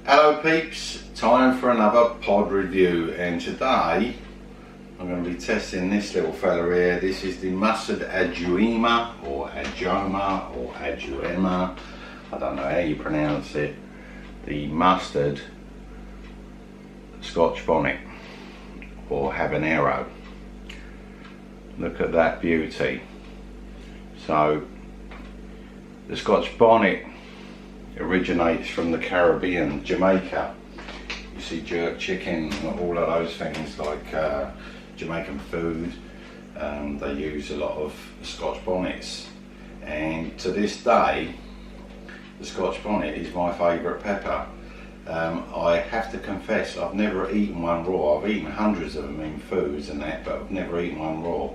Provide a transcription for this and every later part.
Hello peeps, time for another pod review, and today I'm going to be testing this little fella here. This is the mustard Ajuema or Ajoma or Ajuema, I don't know how you pronounce it, the mustard Scotch Bonnet or Habanero. Look at that beauty. So the Scotch Bonnet originates from the Caribbean, Jamaica. You see jerk chicken, all of those things like Jamaican food. They use a lot of Scotch bonnets, and to this day the Scotch bonnet is my favourite pepper. I have to confess, I've never eaten one raw. I've eaten hundreds of them in foods and that, but I've never eaten one raw.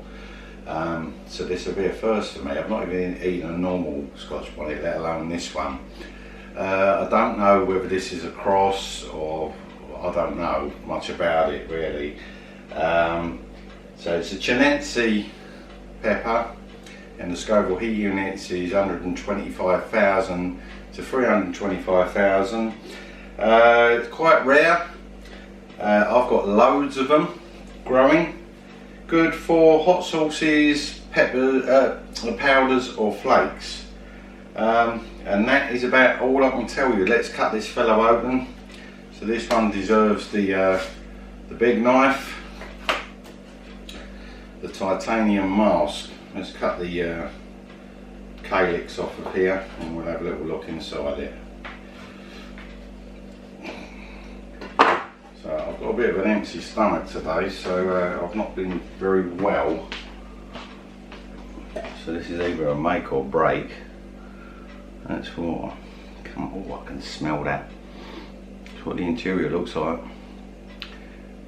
So this will be a first for me. I've not even eaten a normal Scotch bonnet, let alone this one. I don't know whether this is a cross, or I don't know much about it really. So it's a Chinense pepper, and the Scoville heat units is 125,000 to 325,000. It's quite rare. I've got loads of them growing. Good for hot sauces, pepper, powders or flakes. And that is about all I can tell you. Let's cut this fellow open. So this one deserves the big knife, the titanium mask. Let's cut the calyx off of here, and we'll have a little look inside it. So I've got a bit of an empty stomach today, so I've not been very well. So this is either a make or break. That's what, I can smell that. That's what the interior looks like.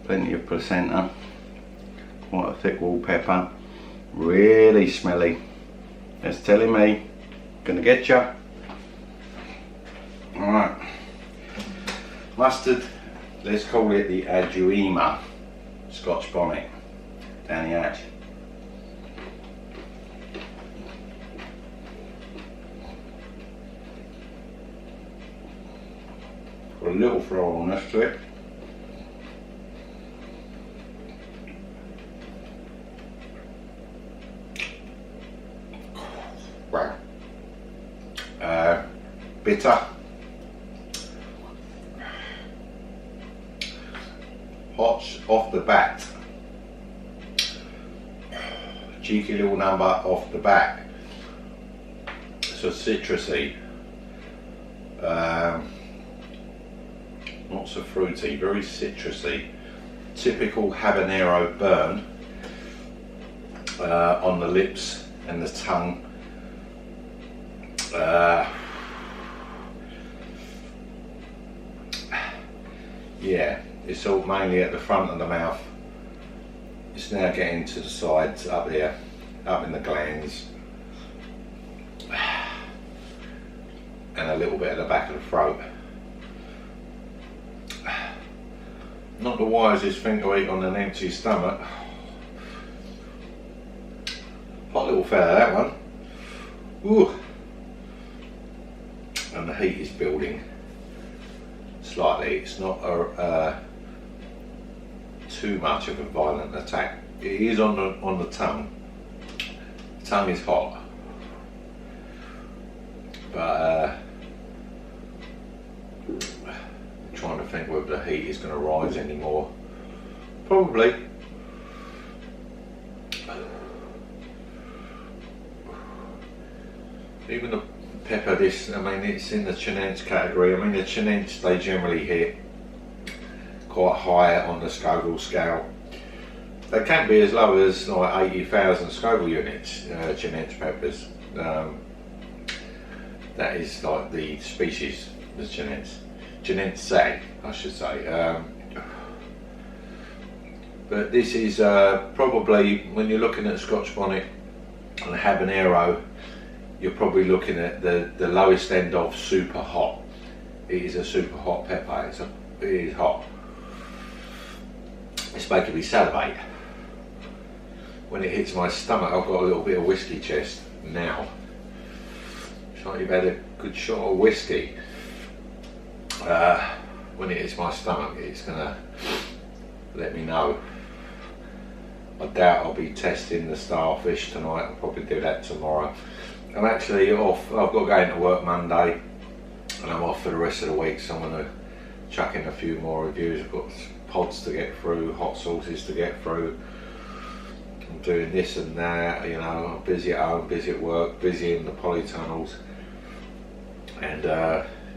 Plenty of placenta, quite a thick wallpaper, really smelly. That's telling me, gonna get ya. Alright, mustard, let's call it the Ajuema Scotch Bonnet, down the hatch. A little thoroughness to it. Wow. Bitter. Hot off the bat. Cheeky little number off the bat. So citrusy. Not so fruity, very citrusy. Typical habanero burn on the lips and the tongue. Yeah, it's all mainly at the front of the mouth. It's now getting to the sides up here, up in the glands, and a little bit at the back of the throat. Not the wisest thing to eat on an empty stomach. Hot little fella, that one. Ooh. And the heat is building slightly. It's not too much of a violent attack. It is on the tongue. The tongue is hot, but trying to think whether the heat is going to rise anymore. Probably. Even the pepper, this, I mean, it's in the Chinense category. I mean, the Chinense, they generally hit quite high on the Scoville scale. They can be as low as like 80,000 Scoville units, Chinense peppers. That is like the species, the Chinense. Chinense, I should say. But this is probably, when you're looking at Scotch Bonnet and Habanero, you're probably looking at the lowest end of super hot. It is a super hot pepper. It is hot. It's making me salivate. When it hits my stomach, I've got a little bit of whiskey chest now. It's like you've had a good shot of whiskey. when it hits my stomach, it's gonna let me know. I doubt I'll be testing the starfish tonight. I'll probably do that tomorrow. I'm actually off. I've got to go into work Monday, and I'm off for the rest of the week, so I'm going to chuck in a few more reviews. I've got pods to get through, hot sauces to get through. I'm doing this and that, you know. I'm busy at home, busy at work, busy in the polytunnels, and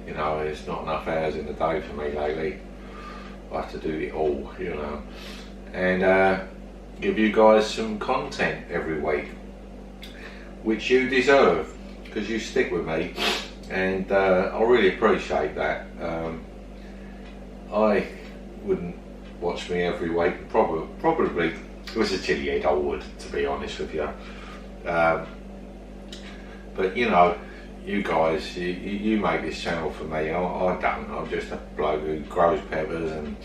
you know, there's not enough hours in the day for me lately. I have to do it all, you know, and give you guys some content every week, which you deserve, because you stick with me, and I really appreciate that. I wouldn't watch me every week, probably it was a chilly head I would, to be honest with you, but you know, you guys, you make this channel for me. I don't. I'm just a bloke who grows peppers and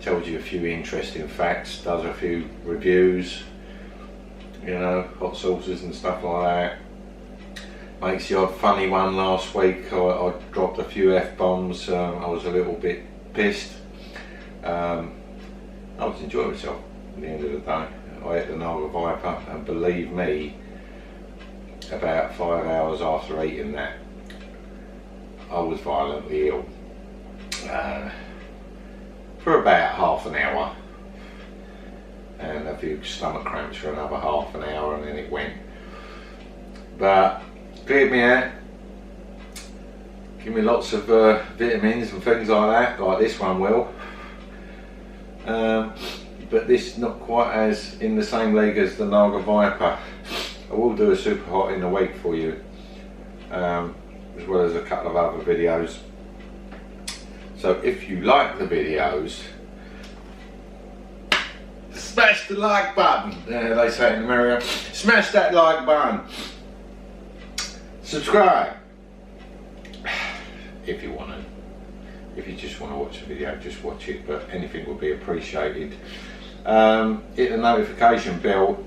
tells you a few interesting facts, does a few reviews, you know, hot sauces and stuff like that. Makes the odd funny one. Last week I dropped a few F-bombs. I was a little bit pissed. I was enjoying myself at the end of the day. I ate the Naga Viper, and believe me, about 5 hours after eating that, I was violently ill. For about half an hour, and a few stomach cramps for another half an hour, and then it went. But cleared me out, give me lots of vitamins and things like that, like this one will. But this not quite as in the same league as the Naga Viper. I will do a super hot in the week for you, as well as a couple of other videos. So if you like the videos, smash the like button. They say in America, smash that like button. Subscribe if you want to. If you just want to watch the video, just watch it, but anything would be appreciated. Hit the notification bell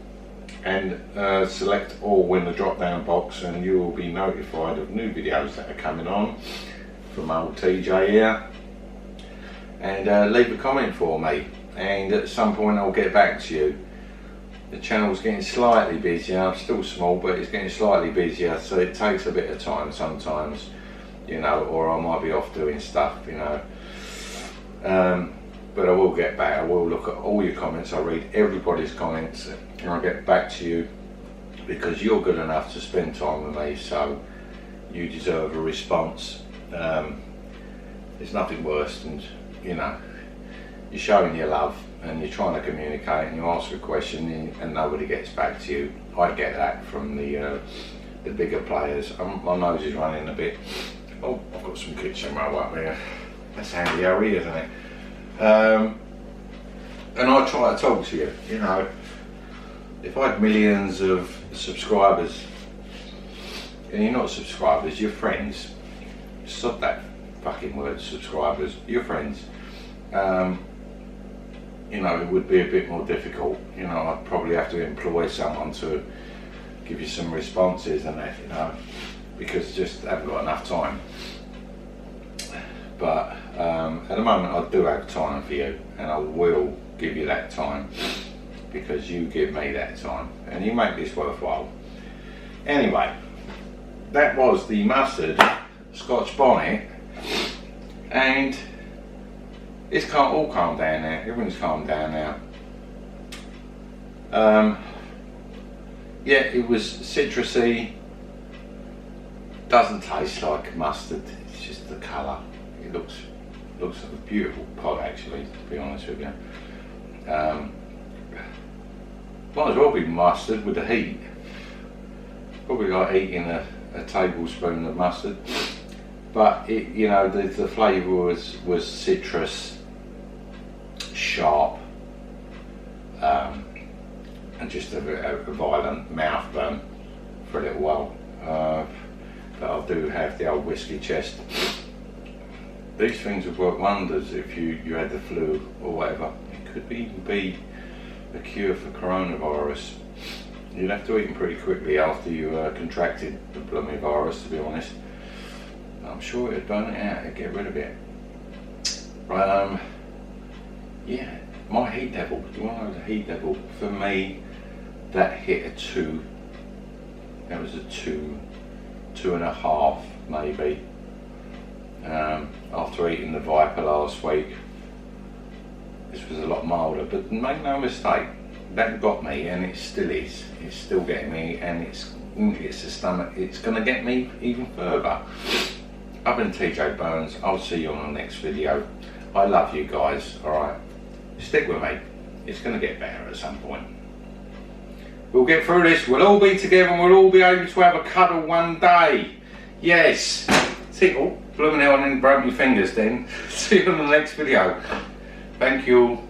and select all in the drop down box, and you will be notified of new videos that are coming on from old TJ here. And leave a comment for me, and at some point I'll get back to you. The channel's getting slightly busier. I'm still small, but it's getting slightly busier, so it takes a bit of time sometimes, you know, or I might be off doing stuff, you know. But I will get back. I will look at all your comments. I read everybody's comments, and I'll get back to you, because you're good enough to spend time with me, so you deserve a response. There's nothing worse than, you know, you're showing your love and you're trying to communicate and you ask a question and nobody gets back to you. I get that from the bigger players. My nose is running a bit. Oh, I've got some kitchen roll up there. That's handy Harry, isn't it? And I try to talk to you, you know. If I had millions of subscribers, and you're not subscribers, you're friends. Stop that fucking word, subscribers. You're friends. You know, it would be a bit more difficult. You know, I'd probably have to employ someone to give you some responses and that, you know, because just haven't got enough time. But at the moment I do have time for you, and I will give you that time, because you give me that time and you make this worthwhile. Anyway, that was the mustard Scotch Bonnet, and it's all calmed down now. Everything's calmed down now. Yeah, it was citrusy. Doesn't taste like mustard. It's just the colour. It looks like a beautiful pot, actually, to be honest with you. Might as well be mustard with the heat. Probably like eating a tablespoon of mustard. But it, you know, the flavour was citrus, sharp, and just a violent mouth burn for a little while. But I do have the old whiskey chest. These things would work wonders if you had the flu or whatever. It could even be a cure for coronavirus. You'd have to eat them pretty quickly after you contracted the blooming virus, to be honest. I'm sure it'd burn it out, it'd get rid of it. Yeah, my heat level, do you want to know the heat level? For me, that hit a 2. That was a 2, 2.5 maybe. After eating the Viper last week, this was a lot milder, but make no mistake, that got me, and it still is. It's still getting me, and it's the stomach. It's going to get me even further. I've been TJ Burns. I'll see you on the next video. I love you guys. All right, stick with me. It's going to get better at some point. We'll get through this. We'll all be together, and we'll all be able to have a cuddle one day. Yes. See, oh, blooming hell, and then broke my fingers. Then see you on the next video. Thank you.